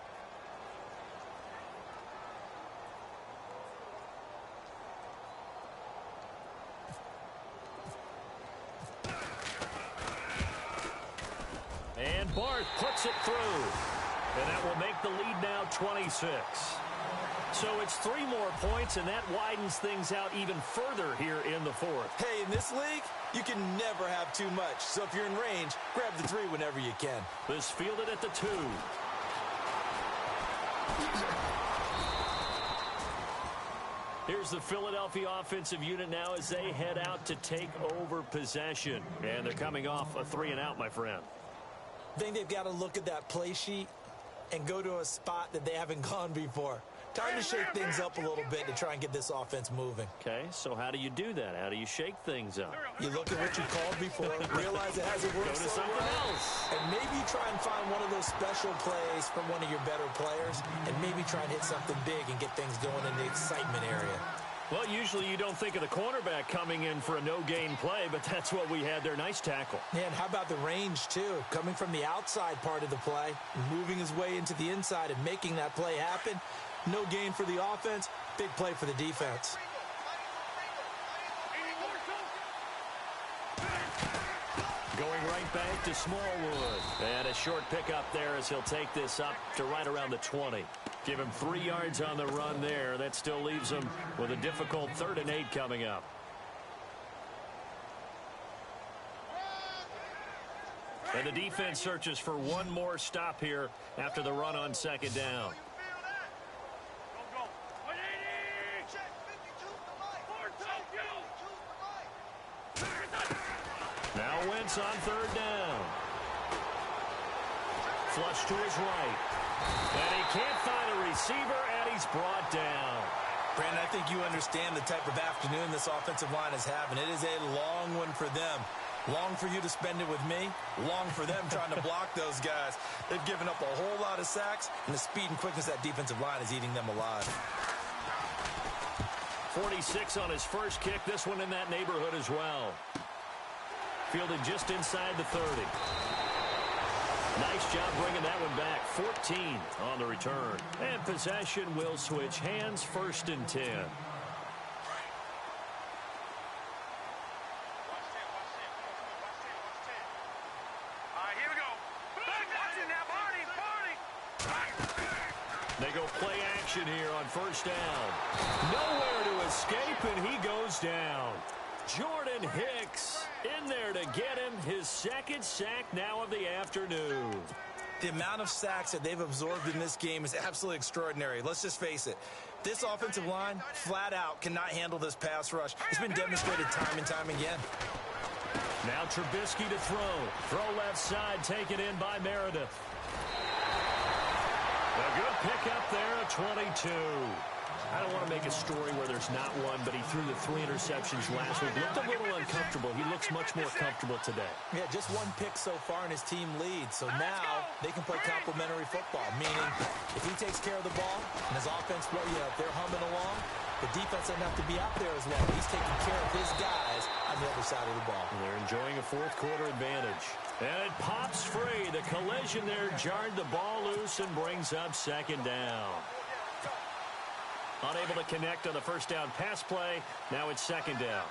A: And Barth puts it through. And that will make the lead now 26. So it's 3 more points, and that widens things out even further here in the 4th.
B: Hey, in this league, you can never have too much. So if you're in range, grab the 3 whenever you can.
A: This fielded at the 2. Here's the Philadelphia offensive unit now as they head out to take over possession. And they're coming off a 3-and-out, my friend.
B: I think they've got to look at that play sheet and go to a spot that they haven't gone before. Time to shake things up a little bit to try and get this offense moving.
A: Okay, so how do you do that? How do you shake things up?
B: You look at what you called before, realize it hasn't worked
A: Go to
B: so
A: something
B: well,
A: else.
B: and maybe try and find one of those special plays from one of your better players, and maybe try and hit something big and get things going in the excitement area.
A: Well, usually you don't think of the cornerback coming in for a no-gain play, but that's what we had there. Nice tackle.
B: And how about the range, too? Coming from the outside part of the play, moving his way into the inside and making that play happen. No gain for the offense, big play for the defense.
A: Going right back to Smallwood. And a short pickup there as he'll take this up to right around the 20. Give him 3 yards on the run there. That still leaves him with a difficult 3rd and 8 coming up. And the defense searches for one more stop here after the run on 2nd down. Now Wentz on 3rd down. flush to his right. And he can't find a receiver, and he's brought down.
B: Brandon, I think you understand the type of afternoon this offensive line is having. It is a long one for them. Long for you to spend it with me. Long for them trying to block those guys. They've given up a whole lot of sacks, and the speed and quickness of that defensive line is eating them alive.
A: 46 on his first kick. This one in that neighborhood as well. Fielded just inside the 30. Nice job bringing that one back. 14 on the return. And possession will switch hands, 1st and 10. They go play action here on 1st down. Nowhere to escape, and he goes down. Jordan Hicks in there to get him his 2nd sack now of the afternoon.
B: The amount of sacks that they've absorbed in this game is absolutely extraordinary. Let's just face it. This offensive line, flat out, cannot handle this pass rush. It's been demonstrated time and time again.
A: Now Trubisky to throw. Throw left side, taken in by Meredith. A good pickup there at 22. I don't want to make a story where there's not one, but he threw the 3 interceptions last week. Looked a little uncomfortable. He looks much more comfortable today.
B: Yeah, just 1 pick so far, and his team leads. So now they can play complementary football, meaning if he takes care of the ball and his offense, if they're humming along, the defense doesn't have to be out there as well. He's taking care of his guys on the other side of the ball.
A: And they're enjoying a 4th quarter advantage. And it pops free. The collision there jarred the ball loose and brings up 2nd down. Unable to connect on the 1st down pass play. Now it's 2nd down.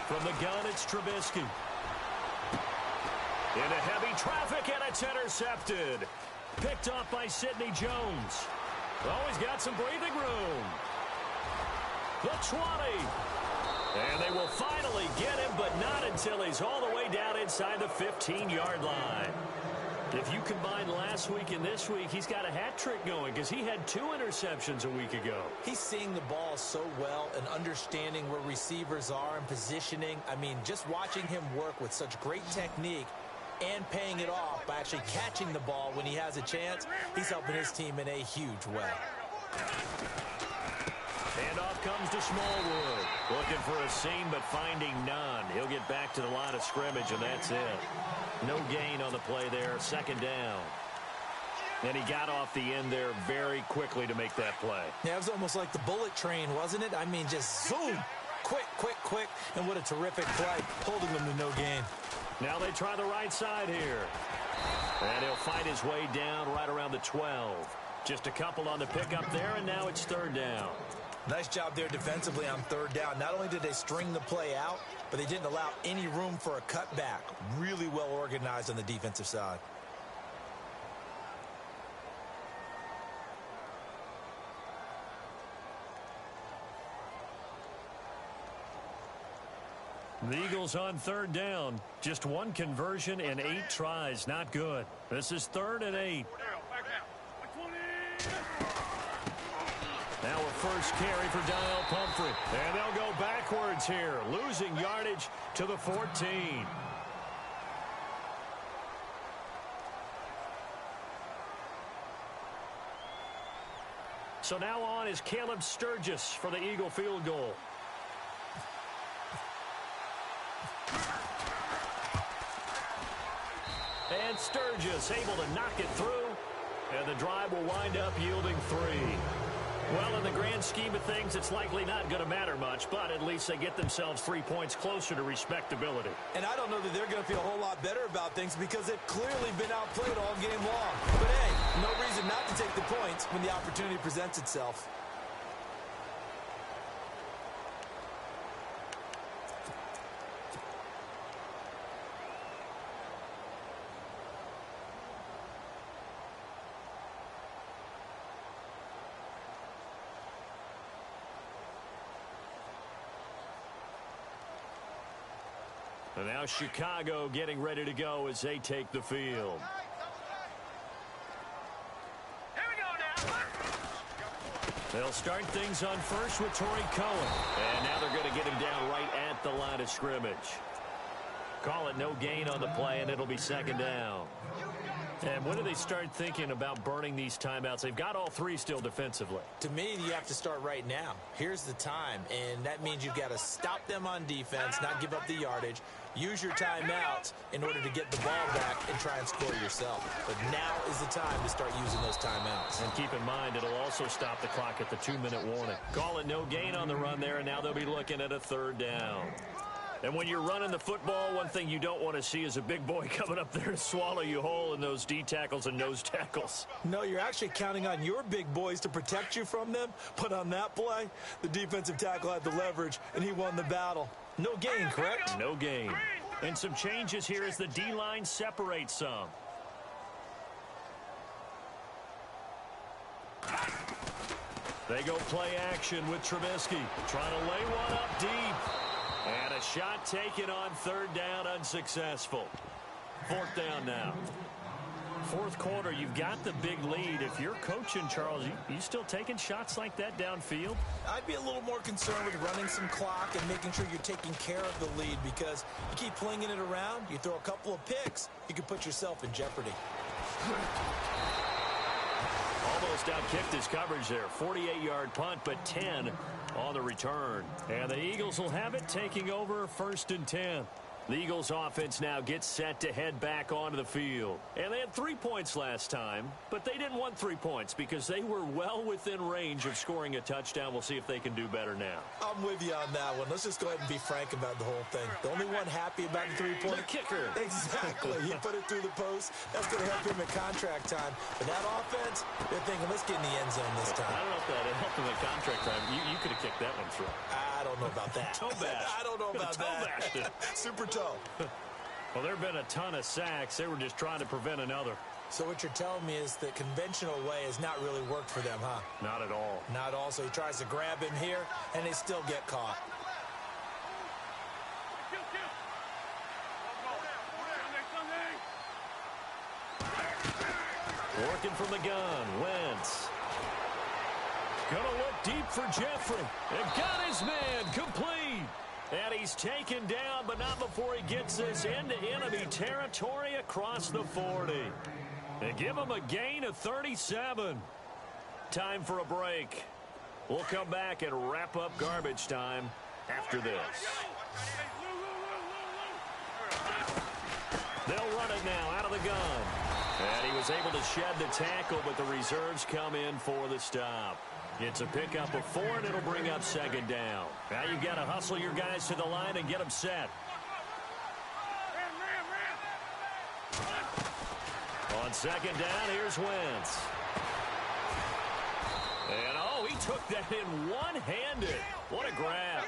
A: From the gun, it's Trubisky. Into heavy traffic, and it's intercepted. Picked off by Sidney Jones. Oh, he's got some breathing room. The 20. And they will finally get him, but not until he's all the way down inside the 15-yard line. If you combine last week and this week, he's got a hat trick going because he had 2 interceptions a week ago.
B: He's seeing the ball so well and understanding where receivers are and positioning. I mean, just watching him work with such great technique and paying it off by actually catching the ball when he has a chance, he's helping his team in a huge way.
A: Handoff comes to Smallwood. Looking for a seam, but finding none. He'll get back to the line of scrimmage, and that's it. No gain on the play there, 2nd down. And he got off the end there very quickly to make that play.
B: Yeah, it was almost like the bullet train, wasn't it? I mean, just zoom. Quick, quick, quick. And what a terrific play, holding them to no gain.
A: Now they try the right side here. And he'll fight his way down right around the 12. Just a couple on the pickup there, and now it's 3rd down.
B: Nice job there defensively on 3rd down. Not only did they string the play out, but they didn't allow any room for a cutback. Really well organized on the defensive side.
A: The Eagles on 3rd down. Just 1 conversion and 8 tries. Not good. This is 3rd and 8. Now a first carry for Daniel Pumphrey. And they'll go backwards here, losing yardage to the 14. So now on is Caleb Sturgis for the Eagle field goal. And Sturgis able to knock it through. And the drive will wind up yielding 3. Well, in the grand scheme of things, it's likely not going to matter much, but at least they get themselves 3 points closer to respectability.
B: And I don't know that they're going to feel a whole lot better about things because they've clearly been outplayed all game long. But, hey, no reason not to take the points when the opportunity presents itself.
A: And now Chicago getting ready to go as they take the field.
C: Here we go now.
A: They'll start things on first with Torrey Cohen. And now they're going to get him down right at the line of scrimmage. Call it no gain on the play, and it'll be second down. And when do they start thinking about burning these timeouts? They've got all three still defensively.
B: To me, you have to start right now. Here's the time, and that means you've got to stop them on defense, not give up the yardage, use your timeouts in order to get the ball back and try and score yourself. But now is the time to start using those timeouts.
A: And keep in mind, it'll also stop the clock at the 2-minute warning. Call it no gain on the run there, and now they'll be looking at a third down. And when you're running the football, one thing you don't want to see is a big boy coming up there to swallow you whole in those D tackles and nose tackles.
B: No, you're actually counting on your big boys to protect you from them. But on that play, the defensive tackle had the leverage, and he won the battle. No gain, correct?
A: No gain. And some changes here as the D-line separates some. They go play action with Trubisky, trying to lay one up deep. And a shot taken on third down, unsuccessful. Fourth down now. Fourth quarter, you've got the big lead. If you're coaching, Charles, you still taking shots like that downfield?
B: I'd be a little more concerned with running some clock and making sure you're taking care of the lead, because you keep flinging it around, you throw a couple of picks, you can put yourself in jeopardy.
A: Almost outkicked his coverage there. 48-yard punt, but 10 on the return. And the Eagles will have it, taking over 1st and 10. The Eagles offense now gets set to head back onto the field. And they had 3 points last time, but they didn't want 3 points because they were well within range of scoring a touchdown. We'll see if they can do better now.
B: I'm with you on that one. Let's just go ahead and be frank about the whole thing. The only one happy about the 3-point?
A: The kicker.
B: Exactly. He put it through the post. That's going to help him at contract time. But that offense, they're thinking, let's get in the end zone this time.
A: I don't know if that helped him at contract time. You could have kicked that one through.
B: I don't know about that.
A: Toe bash.
B: I don't know about that.
A: Toe bashed it.
B: Super toe.
A: Well, there have been a ton of sacks. They were just trying to prevent another.
B: So what you're telling me is the conventional way has not really worked for them, huh?
A: Not at all.
B: Not all. So he tries to grab him here, and they still get caught.
A: Working from the gun, Wentz. Gonna look deep for Jeffrey. And got his man complete. And he's taken down, but not before he gets this into enemy territory across the 40. They give him a gain of 37. Time for a break. We'll come back and wrap up garbage time after this. They'll run it now out of the gun. And he was able to shed the tackle, but the reserves come in for the stop. It's a pickup of 4, and it'll bring up second down. Now you've got to hustle your guys to the line and get them set. On second down, here's Wentz. And, oh, he took that in one-handed. What a grab.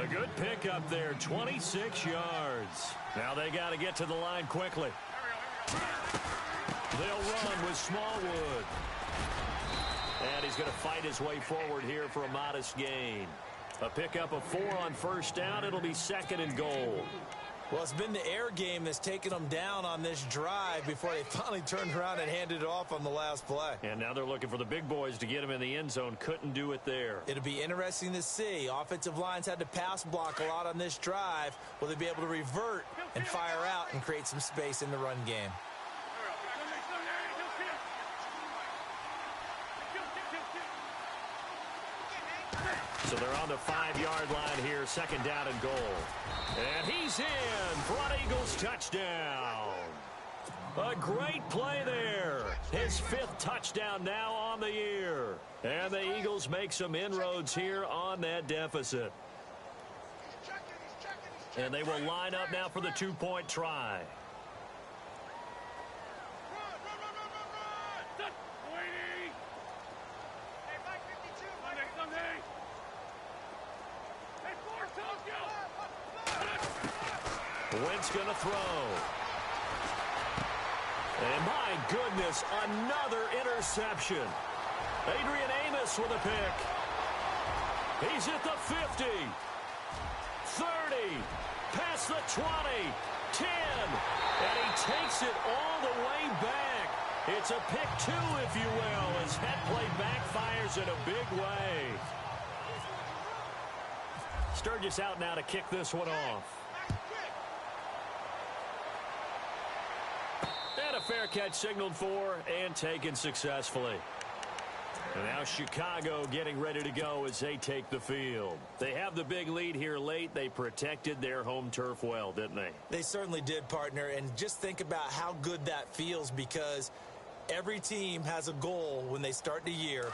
A: A good pickup there, 26 yards. Now they got to get to the line quickly. They'll run with Smallwood. And he's going to fight his way forward here for a modest gain. A pickup of 4 on first down. It'll be second and goal.
B: Well, it's been the air game that's taken them down on this drive before they finally turned around and handed it off on the last play.
A: And now they're looking for the big boys to get him in the end zone. Couldn't do it there.
B: It'll be interesting to see. Offensive lines had to pass block a lot on this drive. Will they be able to revert and fire out and create some space in the run game?
A: So they're on the 5-yard line here, second down and goal. And he's in for an Eagles touchdown. A great play there. His 5th touchdown now on the year. And the Eagles make some inroads here on that deficit. And they will line up now for the 2-point try. Wentz going to throw. And my goodness, another interception. Adrian Amos with a pick. He's at the 50. 30. Past the 20. 10. And he takes it all the way back. It's a pick 2, if you will, as that play backfires in a big way. Sturgis out now to kick this one off. a fair catch signaled for and taken successfully. And now Chicago getting ready to go as they take the field. They have the big lead here late. They protected their home turf well, didn't they?
B: They certainly did, partner. And just think about how good that feels, because every team has a goal when they start the year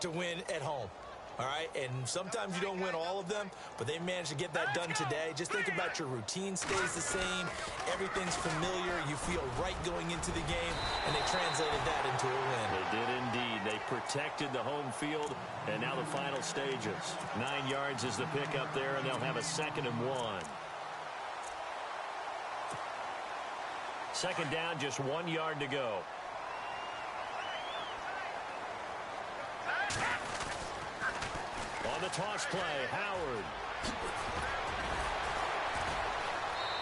B: to win at home. All right, and sometimes you don't win all of them, but they managed to get that done today. Just think about your routine stays the same. Everything's familiar. You feel right going into the game, and they translated that into a win.
A: They did indeed. They protected the home field, and now the final stages. 9 yards is the pick up there, and they'll have a 2nd and 1. Second down, just 1 yard to go. On the toss play, Howard.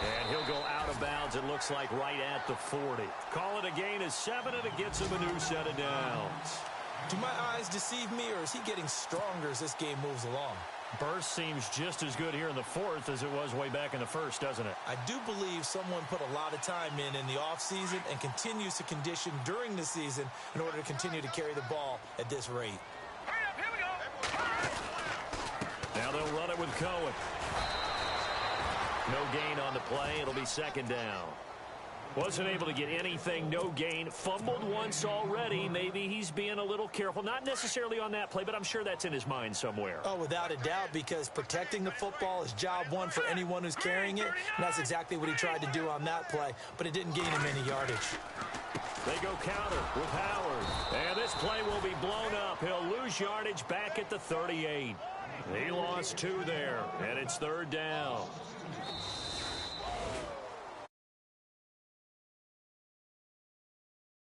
A: And he'll go out of bounds, it looks like, right at the 40. Call it a gain of 7, and it gets him a new set of downs.
B: Do my eyes deceive me, or is he getting stronger as this game moves along?
A: Burst seems just as good here in the 4th as it was way back in the 1st, doesn't it?
B: I do believe someone put a lot of time in the offseason and continues to condition during the season in order to continue to carry the ball at this rate.
C: Hurry up, here we go.
A: Now they'll run it with Cohen. No gain on the play. It'll be 2nd down. Wasn't able to get anything. No gain. Fumbled once already. Maybe he's being a little careful. Not necessarily on that play, but I'm sure that's in his mind somewhere.
B: Oh, without a doubt, because protecting the football is job one for anyone who's carrying it. And that's exactly what he tried to do on that play, but it didn't gain him any yardage.
A: They go counter with Howard. And this play will be blown up. He'll lose yardage back at the 38. He lost 2 there, and it's 3rd down.